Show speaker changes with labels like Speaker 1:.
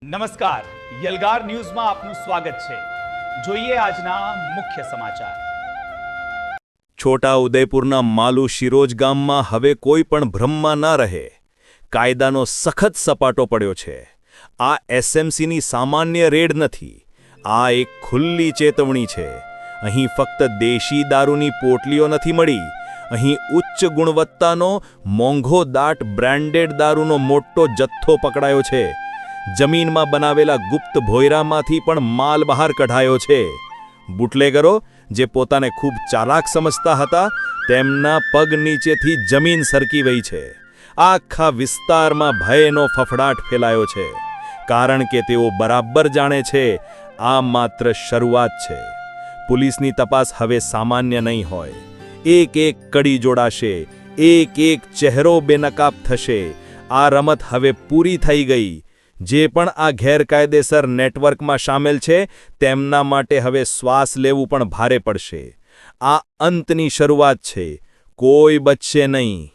Speaker 1: નમસ્કાર, યલગાર ન્યૂઝમાં આપનું સ્વાગત છે। જોઈએ આજના મુખ્ય સમાચાર।
Speaker 2: છોટા ઉદેપુરના માલુ શિરોજ ગામમાં હવે કોઈ પણ ભ્રમમાં ના રહે। કાયદાનો સખત સપાટો પડ્યો છે। આ એસએમસીની સામાન્ય રેડ નથી, આ એક ખુલ્લી ચેતવણી છે। અહીં ફક્ત દેશી દારૂની પોટલીઓ નથી મળી, અહીં ઉચ્ચ ગુણવત્તાનો મોંઘો દાટ બ્રાન્ડેડ દારૂનો મોટો જથ્થો પકડાયો છે। જમીનમાં બનાવેલા ગુપ્ત ભોયરામાંથી પણ માલ બહાર કઢાયો છે। બુટલેગરો જે પોતાને ખૂબ ચાલાક સમજતા હતા, તેમના પગ નીચેથી જમીન સરકી વઈ છે। આખા વિસ્તારમાં ભયનો ફફડાટ ફેલાયો છે, કારણ કે તેઓ બરાબર જાણે છે આ માત્ર શરૂઆત છે। પોલીસની તપાસ હવે સામાન્ય નહીં હોય। એક એક કડી જોડાશે, એક એક ચહેરો બેનકાબ થશે। આ રમત હવે પૂરી થઈ ગઈ। જે પણ આ ગેરકાયદેસર નેટવર્કમાં સામેલ છે, તેમના માટે હવે શ્વાસ લેવું પણ ભારે પડશે। આ અંતની શરૂઆત છે, કોઈ બચશે નહીં।